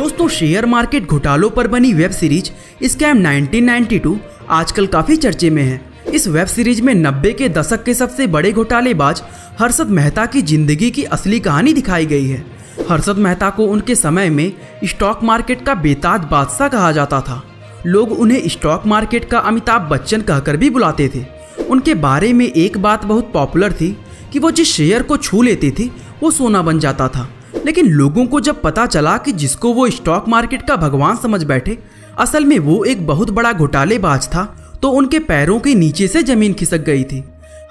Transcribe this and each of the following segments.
दोस्तों, share market घोटालों पर बनी वेब सीरीज स्कैम 1992 आजकल काफी चर्चे में है। इस वेब सीरीज में 90 के दशक के सबसे बड़े घोटालेबाज हर्षद मेहता की जिंदगी की असली कहानी दिखाई गई है। हर्षद मेहता को उनके समय में स्टॉक मार्केट का बेताज बादशाह कहा जाता था। लोग उन्हें स्टॉक मार्केट का अमिताभ बच्चन कहकर भी बुलाते थे। उनके बारे में एक बात बहुत पॉपुलर थी कि वो जिस शेयर को छू लेते थे वो सोना बन जाता था। लेकिन लोगों को जब पता चला कि जिसको वो स्टॉक मार्केट का भगवान समझ बैठे असल में वो एक बहुत बड़ा घोटालेबाज था, तो उनके पैरों के नीचे से जमीन खिसक गई थी।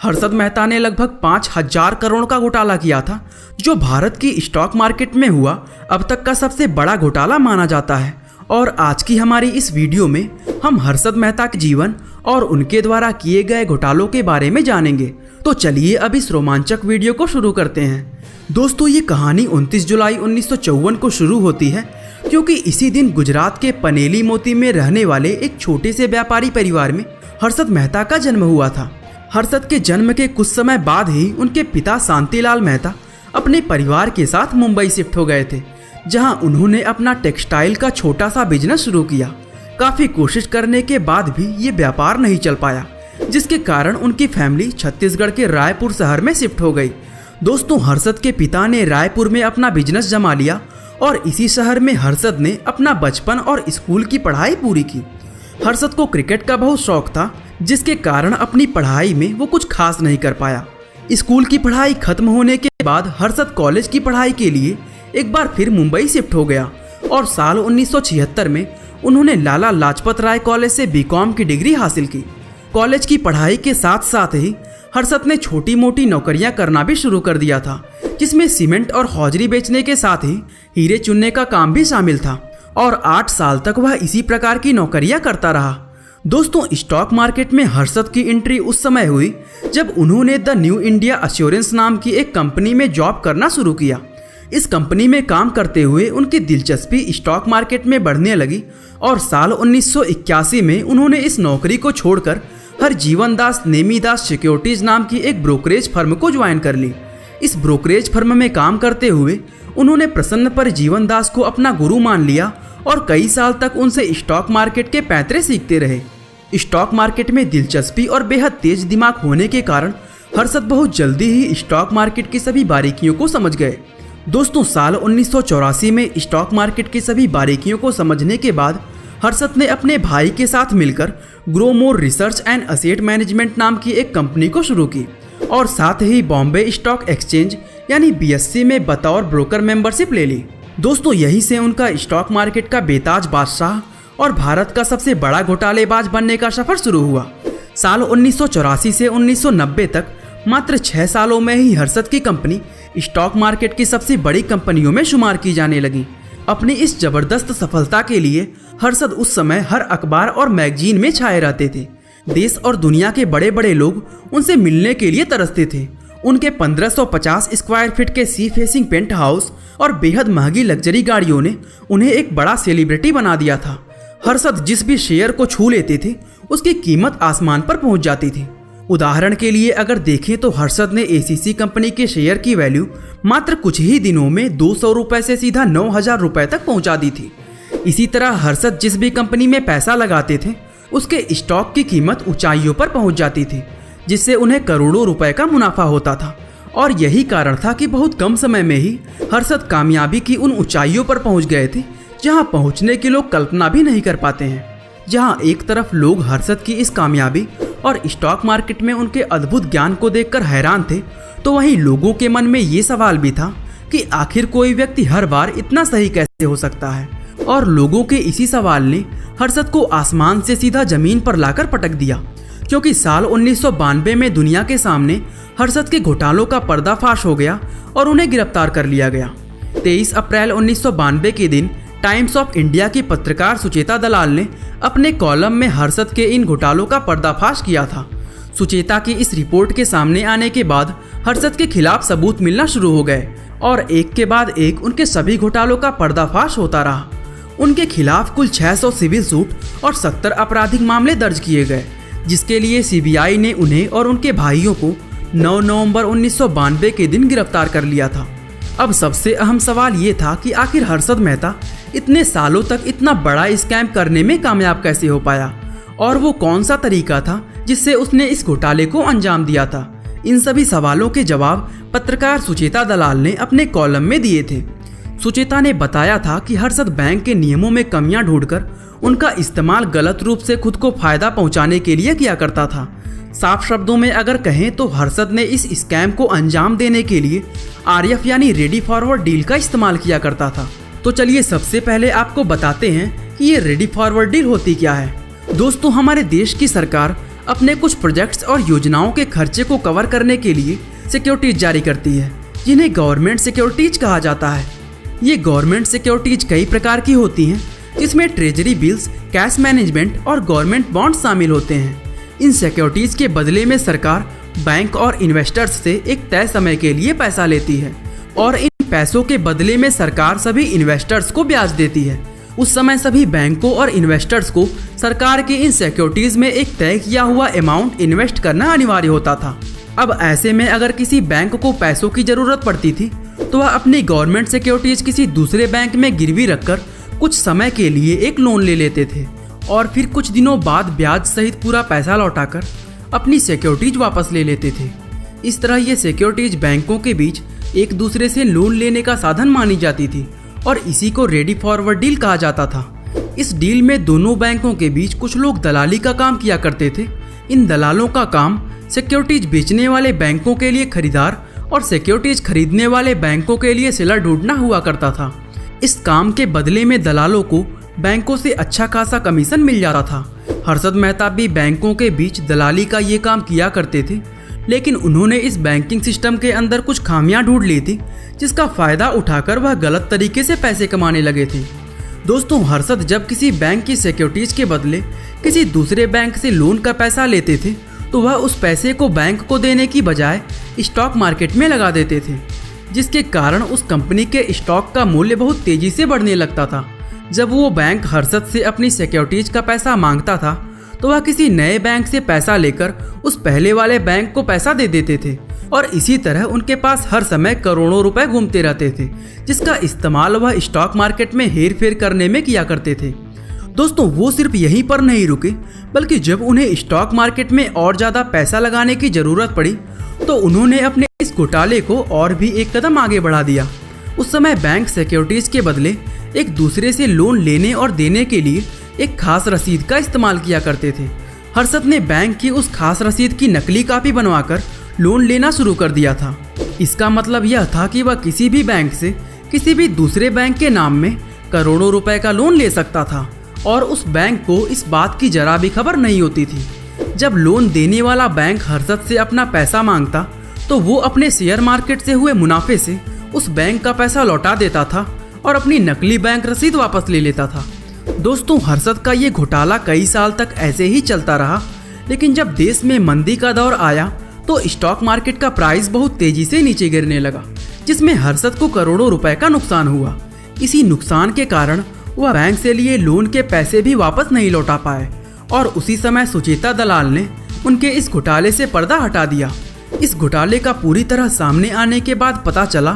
हर्षद मेहता ने लगभग 5,000 करोड़ का घोटाला किया था, जो भारत की स्टॉक मार्केट में हुआ अब तक का सबसे बड़ा घोटाला माना जाता है। और आज की हमारी इस वीडियो में हम हर्षद मेहता के जीवन और उनके द्वारा किए गए घोटालों के बारे में जानेंगे। तो चलिए अब इस रोमांचक वीडियो को शुरू करते हैं। दोस्तों, ये कहानी 29 जुलाई 1954 को शुरू होती है, क्योंकि इसी दिन गुजरात के पनेली मोती में रहने वाले एक छोटे से व्यापारी परिवार में हर्षद मेहता का जन्म हुआ था। हर्षद के जन्म के कुछ समय बाद ही उनके पिता शांतिलाल मेहता अपने परिवार के साथ मुंबई शिफ्ट हो गए थे, जहां उन्होंने अपना टेक्सटाइल का छोटा सा बिजनेस शुरू किया। काफ़ी कोशिश करने के बाद भी ये व्यापार नहीं चल पाया, जिसके कारण उनकी फैमिली छत्तीसगढ़ के रायपुर शहर में शिफ्ट हो गई। दोस्तों, हर्षद के पिता ने रायपुर में अपना बिजनेस जमा लिया और इसी शहर में हर्षद ने अपना बचपन और स्कूल की पढ़ाई पूरी की। हर्षद को क्रिकेट का बहुत शौक था, जिसके कारण अपनी पढ़ाई में वो कुछ खास नहीं कर पाया। स्कूल की पढ़ाई खत्म होने के बाद हर्षद कॉलेज की पढ़ाई के लिए एक बार फिर मुंबई शिफ्ट हो गया और साल 1976 में उन्होंने लाला लाजपत राय कॉलेज से बीकॉम की डिग्री हासिल की। कॉलेज की पढ़ाई के साथ साथ ही हर्षद ने छोटी मोटी नौकरियां करना भी शुरू कर दिया था, जिसमें सीमेंट और हौजरी बेचने के साथ ही हीरे चुनने का काम भी शामिल था और 8 साल तक वह इसी प्रकार की नौकरियां करता रहा। दोस्तों, स्टॉक मार्केट में हर्षद की एंट्री उस समय हुई जब उन्होंने द न्यू इंडिया एश्योरेंस नाम की एक कंपनी में जॉब करना शुरू किया। इस कंपनी में काम करते हुए उनकी दिलचस्पी स्टॉक मार्केट में बढ़ने लगी और साल 1981 में उन्होंने इस नौकरी को छोड़कर हरजीवन दास नेमीदास सिक्योरिटीज नाम की एक ब्रोकरेज फर्म को ज्वाइन कर ली। इस ब्रोकरेज फर्म में काम करते हुए उन्होंने प्रसन्न पर जीवन दास को अपना गुरु मान लिया और कई साल तक उनसे स्टॉक मार्केट के पैंतरे सीखते रहे। स्टॉक मार्केट में दिलचस्पी और बेहद तेज दिमाग होने के कारण हर्षद बहुत जल्दी ही स्टॉक मार्केट की सभी बारीकियों को समझ गए। दोस्तों, साल 1984 में स्टॉक मार्केट की सभी बारीकियों को समझने के बाद हर्षद ने अपने भाई के साथ मिलकर grow more research and asset management नाम की एक कंपनी को शुरू की और साथ ही बॉम्बे स्टॉक एक्सचेंज यानी BSE में बतौर ब्रोकर मेंबरशिप ले ली। दोस्तों, यहीं से उनका स्टॉक मार्केट का बेताज बादशाह और भारत का सबसे बड़ा घोटालेबाज बनने का सफर शुरू हुआ। साल 1984 से 1990 तक मात्र 6 सालों में ही हर्षद की कंपनी स्टॉक मार्केट की सबसे बड़ी कंपनियों में शुमार की जाने लगी। अपनी इस जबरदस्त सफलता के लिए हर्षद उस समय हर अखबार और मैगजीन में छाए रहते थे। देश और दुनिया के बड़े बड़े लोग उनसे मिलने के लिए तरसते थे। उनके 1550 स्क्वायर फीट के सी फेसिंग पेंट हाउस और बेहद महंगी लग्जरी गाड़ियों ने उन्हें एक बड़ा सेलिब्रिटी बना दिया था। हर्षद जिस भी शेयर को छू लेते थे उसकी कीमत आसमान पर पहुंच जाती थी। उदाहरण के लिए अगर देखें तो हर्षद ने ACC कंपनी के शेयर की वैल्यू मात्र कुछ ही दिनों में 200 रुपए से सीधा 9,000 रुपए तक पहुंचा दी थी। इसी तरह हर्षद जिस भी कंपनी में पैसा लगाते थे उसके स्टॉक की कीमत ऊंचाइयों पर पहुंच जाती थी, जिससे उन्हें करोड़ों रुपए का मुनाफा होता था। और यही कारण था कि बहुत कम समय में ही हर्षद कामयाबी की उन ऊंचाइयों पर पहुंच गए थे जहां पहुंचने की लोग कल्पना भी नहीं कर पाते हैं। जहां एक तरफ लोग हर्षद की इस कामयाबी और स्टॉक मार्केट में उनके अद्भुत ज्ञान को देखकर हैरान थे, तो वहीं लोगों के मन में ये सवाल भी था कि आखिर कोई व्यक्ति हर बार इतना सही कैसे हो सकता है। और लोगों के इसी सवाल ने हर्षद को आसमान से सीधा जमीन पर लाकर पटक दिया, क्योंकि साल 1992 में दुनिया के सामने हर्षद के घोटालों का पर्दाफाश हो गया और उन्हें गिरफ्तार कर लिया गया। 23 अप्रैल 1992 के दिन टाइम्स ऑफ इंडिया की पत्रकार सुचेता दलाल ने अपने कॉलम में हर्षद के इन घोटालों का पर्दाफाश किया था। सुचेता की इस रिपोर्ट के सामने आने के बाद हर्षद के खिलाफ सबूत मिलना शुरू हो गए और एक के बाद एक उनके सभी घोटालों का पर्दाफाश होता रहा। उनके खिलाफ कुल 600 सिविल सूट और 70 आपराधिक मामले दर्ज किए गए, जिसके लिए CBI ने उन्हें और उनके भाइयों को 9 नवंबर 1992 के दिन गिरफ्तार कर लिया था। अब सबसे अहम सवाल ये था कि आखिर हर्षद मेहता इतने सालों तक इतना बड़ा स्कैम करने में कामयाब कैसे हो पाया और वो कौन सा तरीका था जिससे उसने इस घोटाले को अंजाम दिया था। इन सभी सवालों के जवाब पत्रकार सुचेता दलाल ने अपने कॉलम में दिए थे। सुचेता ने बताया था कि हर्षद बैंक के नियमों में कमियां ढूंढकर उनका इस्तेमाल गलत रूप से खुद को फायदा पहुंचाने के लिए किया करता था। साफ शब्दों में अगर कहें तो हर्षद ने इस स्कैम को अंजाम देने के लिए RF यानी रेडी फॉरवर्ड डील का इस्तेमाल किया करता था। तो चलिए सबसे पहले आपको बताते हैं कि ये रेडी फॉरवर्ड डील होती क्या है। दोस्तों, हमारे देश की सरकार अपने कुछ प्रोजेक्ट्स और योजनाओं के खर्चे को कवर करने के लिए सिक्योरिटीज जारी करती है, जिन्हें गवर्नमेंट सिक्योरिटीज कहा जाता है। ये गवर्नमेंट सिक्योरिटीज कई प्रकार की होती हैं, जिसमें ट्रेजरी बिल्स, कैश मैनेजमेंट और गवर्नमेंट बॉन्ड शामिल होते हैं। इन सिक्योरिटीज के बदले में सरकार बैंक और इन्वेस्टर्स से एक तय समय के लिए पैसा लेती है और इन पैसों के बदले में सरकार सभी इन्वेस्टर्स को ब्याज देती है। उस समय सभी बैंकों और इन्वेस्टर्स को सरकार की इन सिक्योरिटीज में एक तय किया हुआ अमाउंट इन्वेस्ट करना अनिवार्य होता था। अब ऐसे में अगर किसी बैंक को पैसों की जरूरत पड़ती थी तो वह अपनी गवर्नमेंट सिक्योरिटीज किसी दूसरे बैंक में गिरवी रखकर कुछ समय के लिए एक लोन ले लेते थे और फिर कुछ दिनों बाद ब्याज सहित पूरा पैसा लौटाकर अपनी सिक्योरिटीज वापस ले लेते थे। इस तरह ये सिक्योरिटीज बैंकों के बीच एक दूसरे से लोन लेने का साधन मानी जाती थी और इसी को रेडी फॉरवर्ड डील कहा जाता था। इस डील में दोनों बैंकों के बीच कुछ लोग दलाली का काम किया करते थे। इन दलालों का काम सिक्योरिटीज बेचने वाले बैंकों के लिए खरीदार और सिक्योरिटीज खरीदने वाले बैंकों के लिए सेलर ढूंढना हुआ करता था। इस काम के बदले में दलालों को बैंकों से अच्छा खासा कमीशन मिल जाता था। हर्षद मेहता भी बैंकों के बीच दलाली का ये काम किया करते थे, लेकिन उन्होंने इस बैंकिंग सिस्टम के अंदर कुछ खामियां ढूंढ ली थी, जिसका फायदा उठाकर वह गलत तरीके से पैसे कमाने लगे थे। दोस्तों, हर्षद जब किसी बैंक की सिक्योरिटीज के बदले किसी दूसरे बैंक से लोन का पैसा लेते थे तो वह उस पैसे को बैंक को देने की बजाय स्टॉक मार्केट में लगा देते थे, जिसके कारण उस कंपनी के स्टॉक का मूल्य बहुत तेजी से बढ़ने लगता था। जब वो बैंक हर्षद से अपनी सिक्योरिटीज का पैसा मांगता था तो वह किसी नए बैंक से पैसा लेकर उस पहले वाले बैंक को पैसा दे देते थे और इसी तरह उनके पास हर समय करोड़ों रुपए घूमते रहते थे, जिसका इस्तेमाल वह स्टॉक मार्केट में हेर फेर करने में किया करते थे। दोस्तों, वो सिर्फ यहीं पर नहीं रुके, बल्कि जब उन्हें स्टॉक मार्केट में और ज़्यादा पैसा लगाने की ज़रूरत पड़ी तो उन्होंने अपने इस घोटाले को और भी एक कदम आगे बढ़ा दिया। उस समय बैंक सिक्योरिटीज के बदले एक दूसरे से लोन लेने और देने के लिए एक खास रसीद का इस्तेमाल किया करते थे। हर्षद ने बैंक की उस खास रसीद की नकली कॉपी बनवाकर लोन लेना शुरू कर दिया था। इसका मतलब यह था कि वह किसी भी बैंक से किसी भी दूसरे बैंक के नाम में करोड़ों रुपए का लोन ले सकता था और उस बैंक को इस बात की जरा भी खबर नहीं होती थी। जब लोन देने वाला बैंक हर्षद से अपना पैसा मांगता तो वो अपने शेयर मार्केट से हुए मुनाफे से उस बैंक का पैसा लौटा देता था और अपनी नकली बैंक रसीद वापस ले लेता था। दोस्तों, हर्षद का ये घोटाला कई साल तक ऐसे ही चलता रहा, लेकिन जब देश में मंदी का दौर आया तो स्टॉक मार्केट का प्राइस बहुत तेजी से नीचे गिरने लगा, जिसमें हर्षद को करोड़ों रुपए का नुकसान हुआ। इसी नुकसान के कारण वह बैंक से लिए लोन के पैसे भी वापस नहीं लौटा पाए और उसी समय सुचेता दलाल ने उनके इस घोटाले से पर्दा हटा दिया। इस घोटाले का पूरी तरह सामने आने के बाद पता चला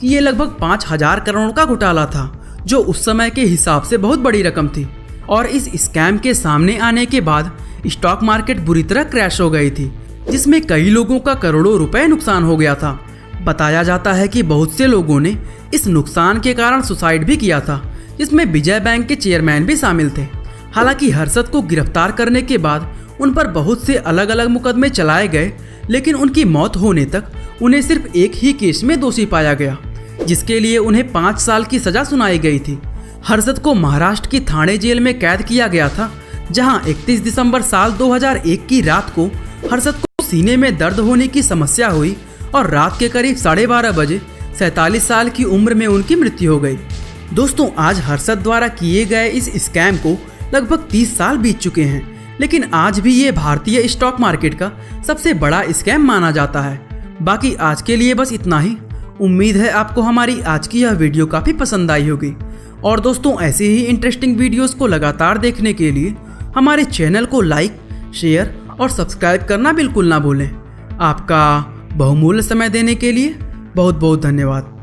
कि ये लगभग 5,000 करोड़ का घोटाला था, जो उस समय के हिसाब से बहुत बड़ी रकम थी। और इस स्कैम के सामने आने के बाद स्टॉक मार्केट बुरी तरह क्रैश हो गई थी, जिसमें कई लोगों का करोड़ों रुपए नुकसान हो गया था। बताया जाता है कि बहुत से लोगों ने इस नुकसान के कारण सुसाइड भी किया था, जिसमें विजय बैंक के चेयरमैन भी शामिल थे। हालांकि हर्षद को गिरफ्तार करने के बाद उन पर बहुत से अलग अलग मुकदमे चलाए गए, लेकिन उनकी मौत होने तक उन्हें सिर्फ एक ही केस में दोषी पाया गया, जिसके लिए उन्हें 5 साल की सजा सुनाई गई थी। हर्षद को महाराष्ट्र की ठाणे जेल में कैद किया गया था, जहां 31 दिसंबर साल 2001 की रात को हर्षद को सीने में दर्द होने की समस्या हुई और रात के करीब 12:30 बजे 47 साल की उम्र में उनकी मृत्यु हो गई। दोस्तों, आज हर्षद द्वारा किए गए इस स्कैम को लगभग 30 साल बीत चुके हैं, लेकिन आज भी ये भारतीय स्टॉक मार्केट का सबसे बड़ा स्कैम माना जाता है। बाकी आज के लिए बस इतना ही। उम्मीद है आपको हमारी आज की यह वीडियो काफ़ी पसंद आई होगी। और दोस्तों, ऐसे ही इंटरेस्टिंग वीडियोस को लगातार देखने के लिए हमारे चैनल को लाइक, शेयर और सब्सक्राइब करना बिल्कुल ना भूलें। आपका बहुमूल्य समय देने के लिए बहुत बहुत धन्यवाद।